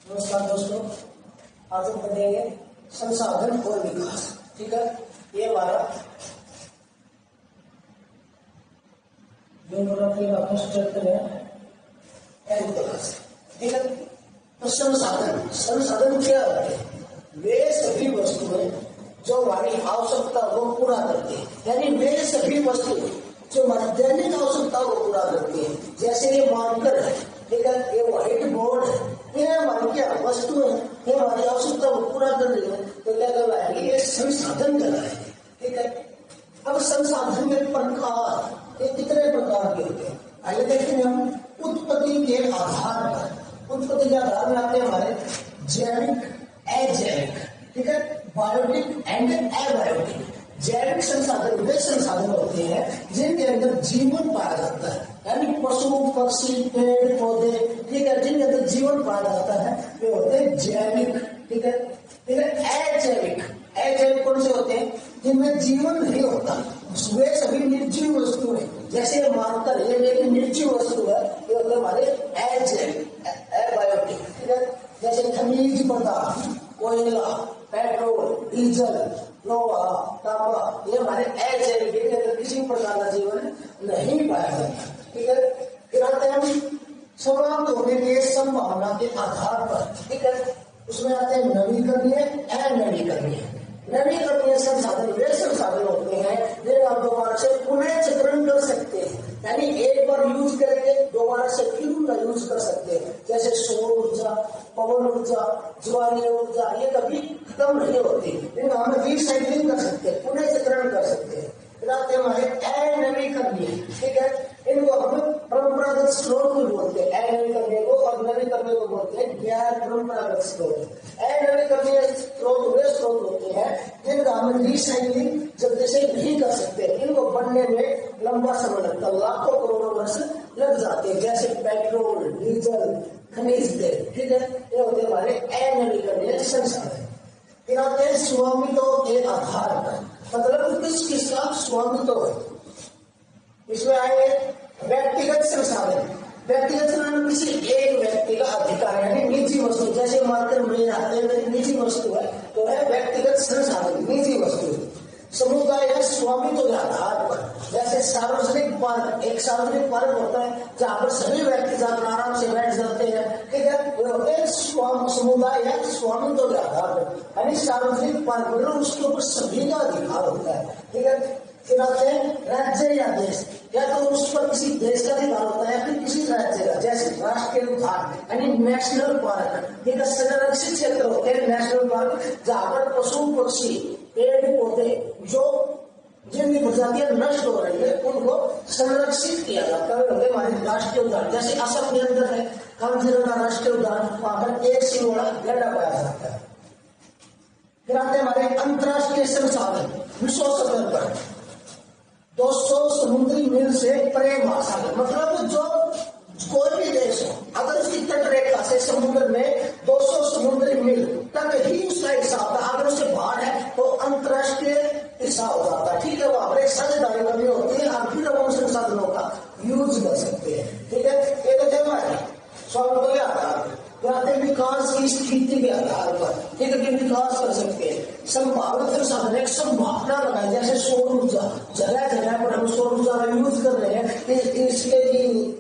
नमस्कार दोस्तों, आज हम पढ़ेंगे संसाधन और विकास। ठीक है, ये हमारा ज्योग्राफी का फर्स्ट चैप्टर है, 10th क्लास। ठीक है, तो संसाधन क्या होते हैं? वे सभी वस्तुएं जो हमारी आवश्यकता को पूरा करती है, यानी वे सभी वस्तुएं जो हमारी दैनिक आवश्यकता को पूरा करती है। जैसे ये मार्कर है, ठीक है, ये व्हाइट बोर्ड है, ये हमारी क्या वस्तु है, ये हमारी आवश्यकता को पूरा कर रही है, तो क्या कहलाएगी? ये संसाधन कहलाएगी। ठीक है, अब संसाधन के प्रकार, ये कितने प्रकार के होते हैं आइए देखते हैं हम। उत्पत्ति के आधार पर, उत्पत्ति के आधार में आते हैं हमारे जैविक, अजैविक, ठीक है, बायोटिक एंड एबायोटिक। जैविक संसाधन वे संसाधन होते हैं जिनके अंदर जीवन पाया जाता है, यानी पशु पक्षी पेड़ पौधे, ठीक है, जिनके अंदर जीवन पाया जाता है वे होते हैं जैविक। ठीक है, अजैविक कौन से होते हैं? जिनमें जीवन नहीं होता, वे सभी निर्जीव वस्तु है। जैसे मार्कर ये एक निर्जीव वस्तु है, ये होते हमारे अजैविक, अबायोटिक। ठीक है, जैसे खनिज पदार्थ, कोयला, पेट्रोल, डीजल, लोहा, तांबा, ये हमारे अजैविक, इनके अंदर किसी प्रकार का जीवन नहीं पाया जाता। ठीक है, फिर आते हैं हम समाप्त होने की संभावना के आधार पर। ठीक है, उसमें आते हैं नवीकरणीय, अनवीकरणीय। नवीकरणीय संसाधन वे संसाधन होते हैं जिन्हें आप दोबारा से पुनः चक्रण कर सकते हैं, यानी एक बार यूज करेंगे दोबारा से फिर उनका यूज कर सकते हैं। जैसे सौर ऊर्जा, पवन ऊर्जा, ज्वालीय ऊर्जा, ये कभी खत्म नहीं होती, इनका हम रिसाइकलिंग कर सकते हैं, पुनः चक्रण कर सकते हैं। फिर आते हैं हमारे अनवीकरणीय। ठीक है, इनको हम परंपरागत स्रोत भी बोलते हैं, अनवीकरणीय को, और नवीकरणीय को बोलते हैं गैर परंपरागत स्रोत। अनवीकरणीय स्रोत वे स्रोत होते हैं जिनका हम रिसाइकलिंग जल्दी से नहीं कर सकते, इनको बनने में लंबा समय लगता है, लाखों करोड़ों वर्ष लग जाते हैं। जैसे पेट्रोल, डीजल, खनिज तेल। ठीक है, ये होते हैं हमारे अनवीकरणीय संसाधन। फिर आते हैं स्वामित्व के आधार पर, मतलब किस किसका स्वामित्व है। इसमें आए व्यक्तिगत संसाधन। व्यक्तिगत संसाधन किसी एक व्यक्ति का अधिकार, यानी निजी वस्तु। जैसे मार्कर मेरा निजी वस्तु है, तो है व्यक्तिगत संसाधन, निजी वस्तु। समुदाय या स्वामित्व के आधार पर, जैसे सार्वजनिक पार्क, एक सार्वजनिक पार्क होता है जहाँ पर सभी व्यक्ति जाकर आराम से बैठ जाते हैं। ठीक है, वे होते हैं समुदाय या स्वामित्व के आधार पर, यानी सार्वजनिक पार्क मतलब उसके ऊपर सभी का अधिकार होता है। ठीक है, फिर आते हैं राज्य या देश, या तो उस पर किसी देश का अधिकार होता है या फिर किसी राज्य का। जैसे राष्ट्रीय उद्यान यानी नेशनल पार्क, ये संरक्षित क्षेत्र होते हैं नेशनल पार्क, जहाँ पर पशु पक्षी पेड़ पौधे जो जिनकी प्रजातियां नष्ट हो रही है उनको संरक्षित किया जाता है, हमारे राष्ट्रीय उद्यान। जैसे असम के अंदर है कांचीरंगा राष्ट्रीय उद्यान, वहां पर एक सिंह वाला गैंडा पाया जाता है। फिर आते हैं हमारे अंतरराष्ट्रीय संसाधन। विश्व सतह पर 200 समुद्री मील से परे महासागर, मतलब जो कोई भी देश हो, अगर उसकी तट रेखा से समुद्र में 200 समुद्री मील तक ही उसका हिसाब था, अगर उससे बाहर है तो अंतरराष्ट्रीय हिस्सा हो जाता है। ठीक है, वहां पर एक साझेदारी करनी होती है, हम फिर उन संसाधनों का यूज कर सकते हैं। ठीक है, ये तो जमा है स्वामित्व के आधार पर। विकास की स्थिति के आधार पर, ठीक है, विकास कर सकते हैं। संभावित संसाधन एक संभावना लगाए, जैसे सौर ऊर्जा, जगह जगह पर हम सौर ऊर्जा का यूज कर रहे हैं, इसके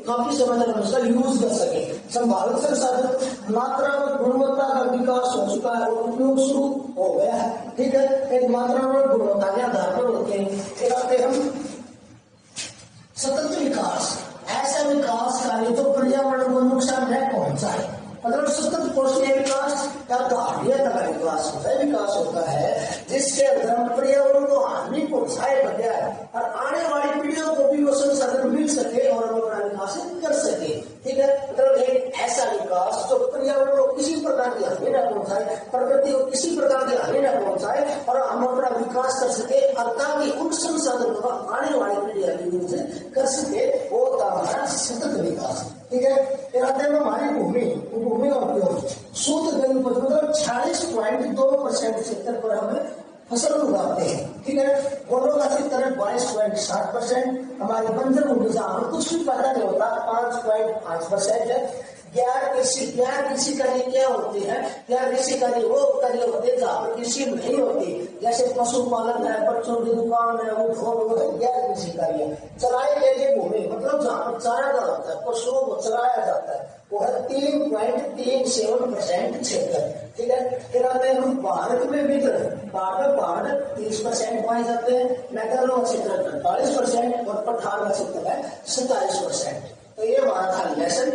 काफी समय तक हम उसका यूज कर सके। संभावित संसाधन मात्रा और गुणवत्ता का विकास हो चुका है और उपयोग शुरू हो गया है। ठीक है, एक मात्रा और गुणवत्ता के आधार पर होते हैं। हम सतत विकास, ऐसा विकास कार्य तो पर्यावरण को नुकसान न पहुंचाए, मतलब सतत पोषणीय विकास या धारणीयता का विकास होता है जिसके अंदर पर्यावरण को हानि पहुंचाए बगैर और आने वाली पीढ़ियों को भी वो संसाधन मिल सके और वो अपना विकास कर सके। ठीक है, मतलब एक ऐसा विकास जो पर्यावरण को किसी प्रकार की हानि न पहुंचाए, प्रकृति को किसी प्रकार की हानि न पहुंचाए और हम अपना विकास कर सके, और ताकि उन संसाधनों का आने वाली पीढ़ियां भी कर सके, वो हमारा सतत विकास। ठीक है, फिर आते हैं हमारी भूमि का उपयोग। शुद्ध जल पर मतलब 46.2% क्षेत्र पर हम फसल उगाते हैं। ठीक है, वनों का चित्र 22 60%। हमारी बंजर भूमि जहाँ पर कुछ भी पता नहीं होता 5.5% है। गैर कृषि कार्य क्या होते हैं? गैर कृषि कार्य वो कार्य होते हैं जहाँ पर कृषि नहीं होती, जैसे पशुपालन है, बच्चों की दुकान है, वो है गैर कृषि कार्य। चराई के लिए भूमि मतलब जहाँ पर चारा होता है, पशुओं को चलाया जाता है, वो है 3.37% क्षेत्र। ठीक है, फिर आते हैं हम भारत में वितरण। भारत 30% पाए जाते हैं, मैदानों का क्षेत्र 48% और पठार का क्षेत्र है 47%। तो ये हमारा था लेसन